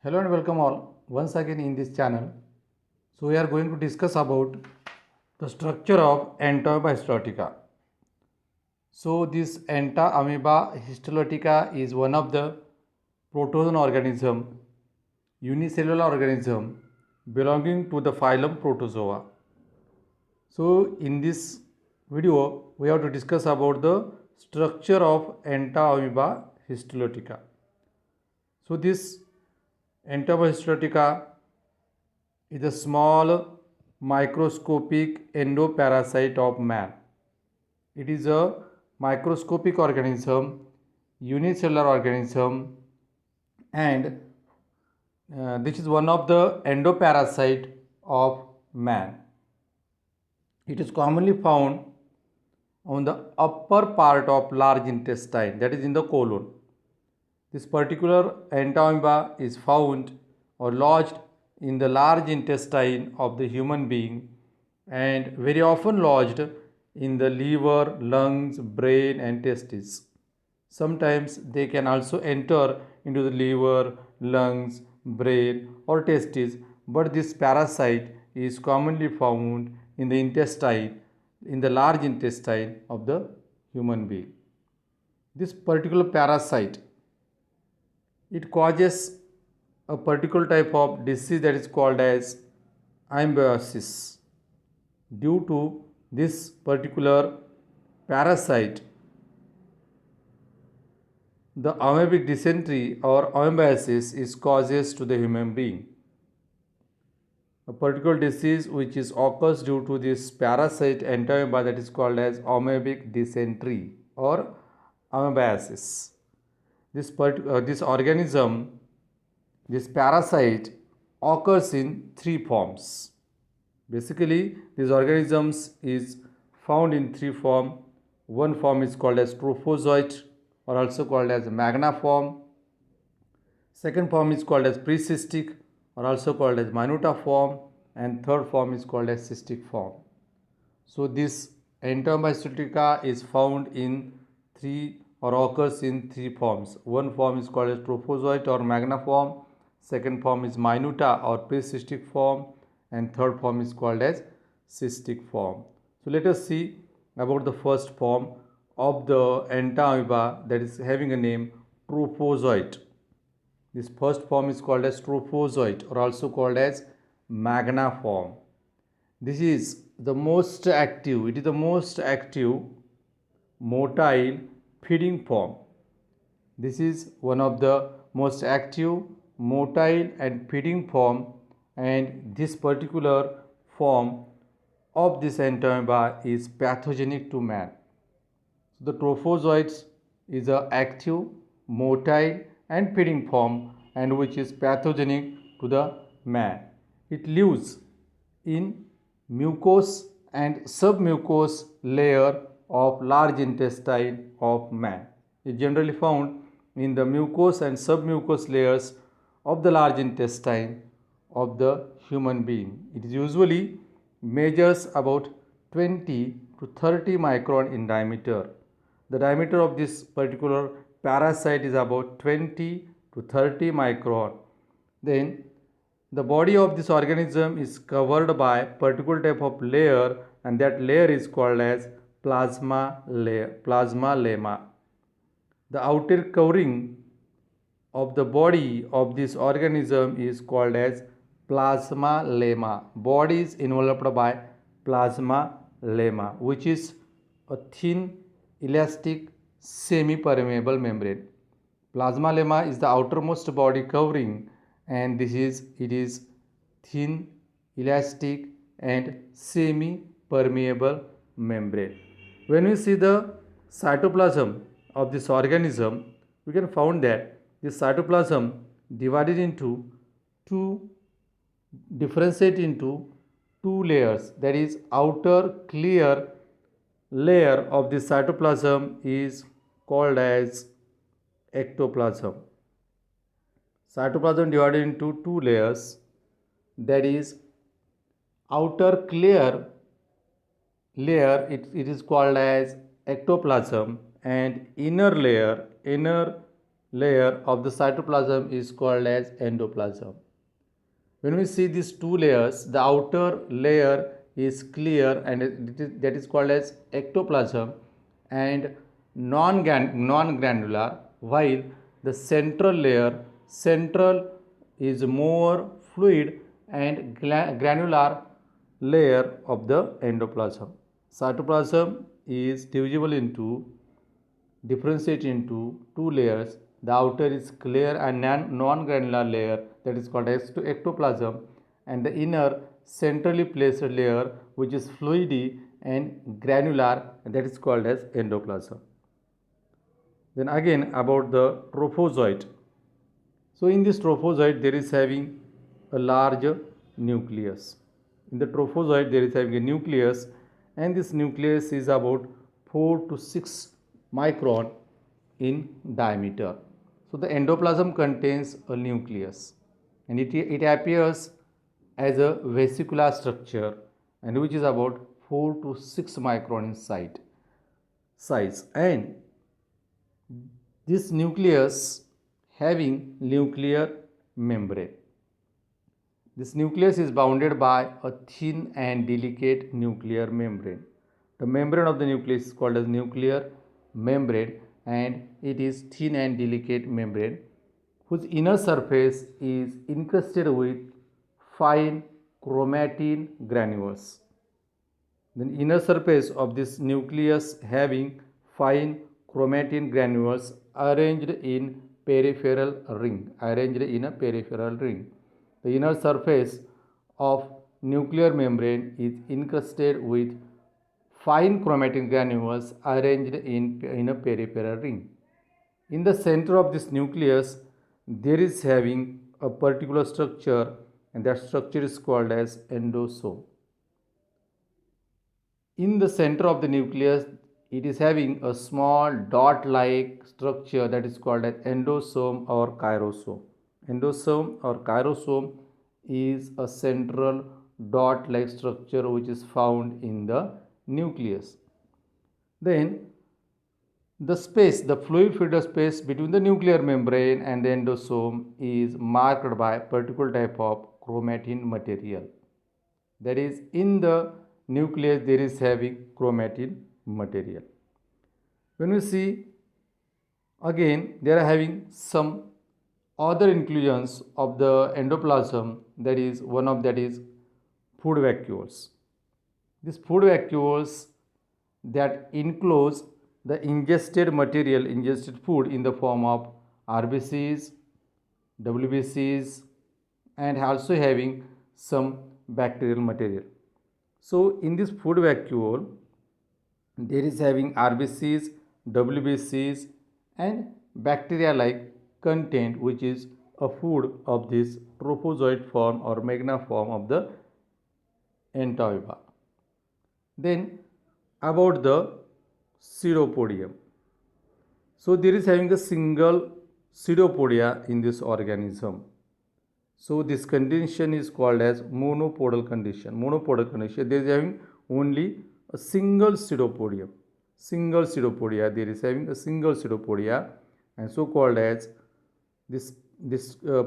Hello and welcome all once again in this channel. So we are going to discuss about the structure of Entamoeba histolytica. So this Entamoeba histolytica is one of the protozoan organism, unicellular organism belonging to the phylum Protozoa. So in this video we have to discuss about the structure of Entamoeba histolytica. So this Entamoeba histolytica is a small microscopic endoparasite of man. It is a microscopic organism, unicellular organism, and this is one of the endoparasite of man. It is commonly found on the upper part of large intestine, that is in the colon. This particular Entamoeba is found or lodged in the large intestine of the human being and very often lodged in the liver, lungs, brain and testes. Sometimes they can also enter into the liver, lungs, brain or testes, but this parasite is commonly found in the intestine, in the large intestine of the human being. This particular parasite, it causes a particular type of disease that is called as amoebiasis. Due to this particular parasite, the amoebic dysentery or amoebiasis is causes to the human being. A particular disease which is occurs due to this parasite Entamoeba, that is called as amoebic dysentery or amoebiasis. This organism, this parasite occurs in three forms. Basically, these organisms is found in three forms. One form is called as trophozoite or also called as magna form. Second form is called as precystic or also called as minuta form, and third form is called as cystic form. So this Entamoeba histolytica is found in three or occurs in three forms. One form is called as trophozoite or magna form, second form is minuta or precystic form, and third form is called as cystic form. So let us see about the first form of the Entamoeba, that is having a name trophozoite. This first form is called as trophozoite or also called as magna form. This is the most active, it is the most active motile feeding form. This is one of the most active motile and feeding form, and this particular form of this Entamoeba is pathogenic to man. So the trophozoites is a active motile and feeding form and which is pathogenic to the man. It lives in mucous and submucous layer of large intestine of man. It is generally found in the mucous and submucous layers of the large intestine of the human being. It is usually measures about 20 to 30 micron in diameter. The diameter of this particular parasite is about 20 to 30 micron. Then the body of this organism is covered by particular type of layer, and that layer is called as plasma lemma. The outer covering of the body of this organism is called as plasma lemma. Body is enveloped by plasma lemma, which is a thin, elastic, semi-permeable membrane. Plasma lemma is the outermost body covering, and it is thin, elastic and semi-permeable membrane. When we see the cytoplasm of this organism, we can find that this cytoplasm divided into differentiate into two layers, that is outer clear layer of the cytoplasm is called as ectoplasm. Cytoplasm divided into two layers, that is outer clear layer, it is called as ectoplasm, and inner layer of the cytoplasm is called as endoplasm. When we see these two layers, the outer layer is clear and that is called as ectoplasm and non-granular, while the central is more fluid and granular layer of the endoplasm. Cytoplasm is differentiated into two layers. The outer is clear and non-granular layer, that is called ectoplasm, and the inner centrally placed layer which is fluidy and granular, and that is called as endoplasm. Then again about the trophozoite. So in this trophozoite there is having a large nucleus. In the trophozoite there is having a nucleus, and this nucleus is about 4 to 6 micron in diameter. So the endoplasm contains a nucleus and it appears as a vesicular structure and which is about 4 to 6 micron in size, and this nucleus having nuclear membrane. This nucleus is bounded by a thin and delicate nuclear membrane. The membrane of the nucleus is called as nuclear membrane, and it is thin and delicate membrane whose inner surface is encrusted with fine chromatin granules. The inner surface of this nucleus having fine chromatin granules arranged in peripheral ring. The inner surface of nuclear membrane is encrusted with fine chromatin granules arranged in a peripheral ring. In the center of this nucleus, there is having a particular structure, and that structure is called as endosome. In the center of the nucleus, it is having a small dot-like structure that is called as endosome or chirosome. Endosome or chirosome is a central dot-like structure which is found in the nucleus. Then the fluid-filled space between the nuclear membrane and the endosome is marked by a particular type of chromatin material. That is, in the nucleus there is having chromatin material. When we see again, they are having some other inclusions of the endoplasm, that is one of that is food vacuoles. These food vacuoles that enclose the ingested food in the form of RBCs, WBCs, and also having some bacterial material. So in this food vacuole there is having RBCs, WBCs, and bacteria-like content which is a food of this trophozoite form or magna form of the Entamoeba. Then about the pseudopodium. So there is having a single pseudopodia in this organism. So this condition is called as monopodal condition. There is having only a single pseudopodium. There is having a single pseudopodia, and so called as this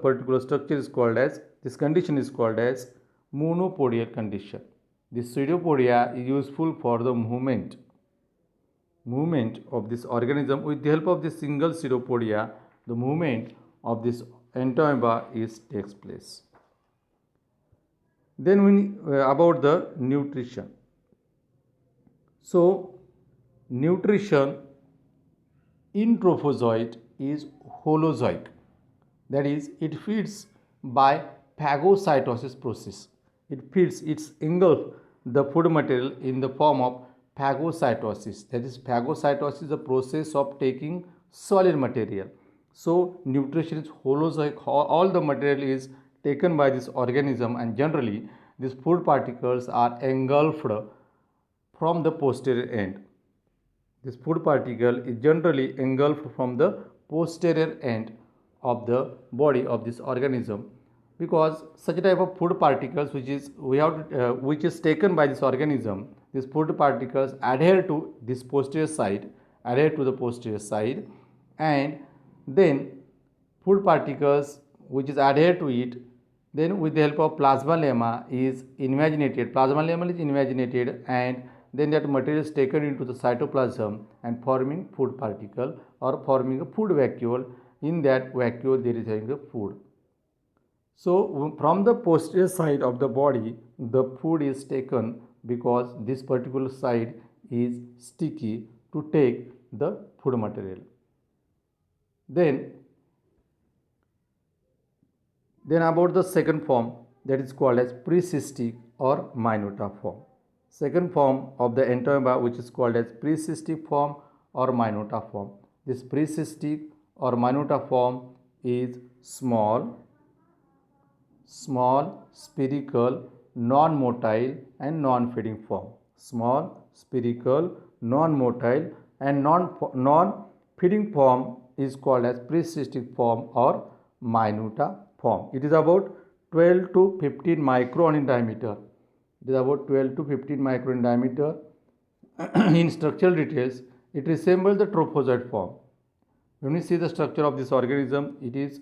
particular structure is called as, this condition is called as monopodial condition. This pseudopodia is useful for the movement of this organism. With the help of this single pseudopodia, the movement of this Entamoeba takes place. Then about the nutrition. So nutrition in trophozoite is holozoic. That is, it feeds by phagocytosis process. It engulfs the food material in the form of phagocytosis. That is, phagocytosis is the process of taking solid material. So nutrition is holozoic. All the material is taken by this organism, and generally these food particles are engulfed from the posterior end. This food particle is generally engulfed from the posterior end of the body of this organism, because such a type of food particles which is taken by this organism, these food particles adhere to the posterior side, and then food particles which is adhered to it, then with the help of plasma lemma is invaginated. Plasma lemma is invaginated, and then that material is taken into the cytoplasm and forming food particle or forming a food vacuole. In that vacuole there is having the food. So from the posterior side of the body the food is taken because this particular side is sticky to take the food material. Then about the second form, that is called as precystic or minuta form. Second form of the entomoeba which is called as precystic form or minuta form. This precystic or minuta form is small, spherical, non-motile and non-feeding form. Small, spherical, non-motile and non-feeding form is called as precystic form or minuta form. It is about 12 to 15 micron in diameter. It is about 12 to 15 micron in diameter. In structural details, it resembles the trophozoite form. When we see the structure of this organism, it is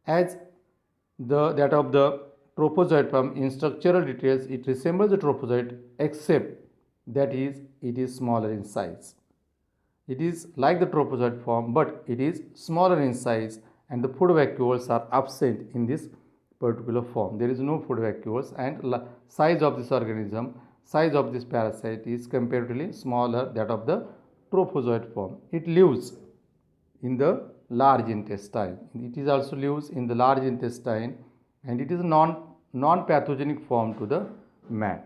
as that of the trophozoite form. In structural details, it resembles the trophozoite except that it is smaller in size. It is like the trophozoite form, but it is smaller in size, and the food vacuoles are absent in this particular form. There is no food vacuoles, and size of this organism, size of this parasite is comparatively smaller that of the trophozoite form. It lives in the large intestine. It is also lives in the large intestine, and it is non-pathogenic form to the man.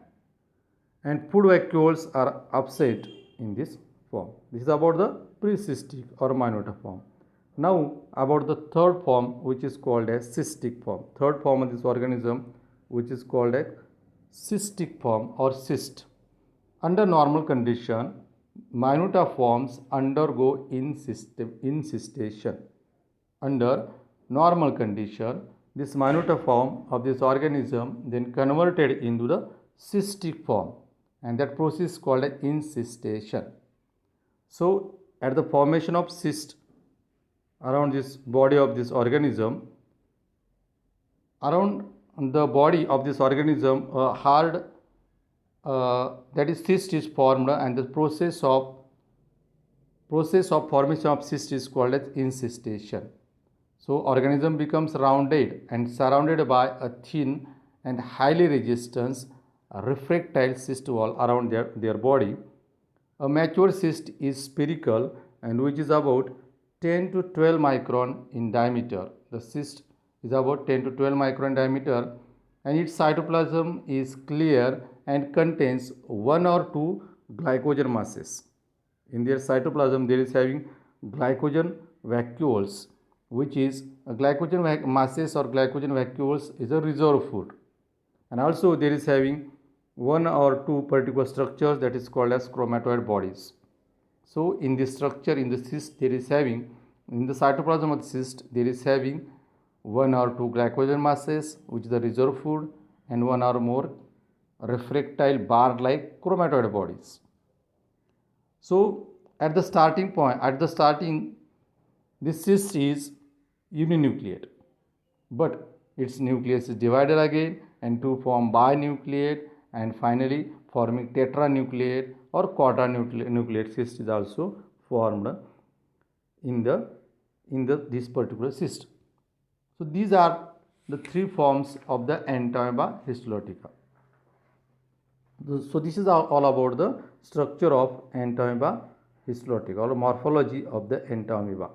And food vacuoles are absent in this form. This is about the precystic or minuta form. Now about the third form which is called as cystic form. Third form of this organism which is called a cystic form or cyst. Under normal condition, minuta forms undergo incystation. Under normal condition, this minuta form of this organism then converted into the cystic form, and that process is called as incystation. So at the formation of cyst around this body of this organism, around the body of this organism, a hard that is cyst is formed, and the process of formation of cyst is called as incystation. So organism becomes rounded and surrounded by a thin and highly resistant refractile cyst wall around their body. A mature cyst is spherical and which is about 10 to 12 micron in diameter. The cyst is about 10 to 12 micron diameter, and its cytoplasm is clear and contains one or two glycogen masses. In their cytoplasm there is having glycogen vacuoles, which is glycogen masses or glycogen vacuoles is a reserve food, and also there is having one or two particular structures that is called as chromatoid bodies. So in this structure, in the cyst, there is having, in the cytoplasm of the cyst, there is having one or two glycogen masses, which is the reserve food, and one or more refractile bar-like chromatoid bodies. So at the starting, this cyst is uninucleate, but its nucleus is divided again and to form binucleate, and finally forming tetranucleate or quadranucleate cyst is also formed in this particular cyst. So these are the three forms of the Entamoeba histolytica. So this is all about the structure of Entamoeba histolytica or morphology of the Entamoeba.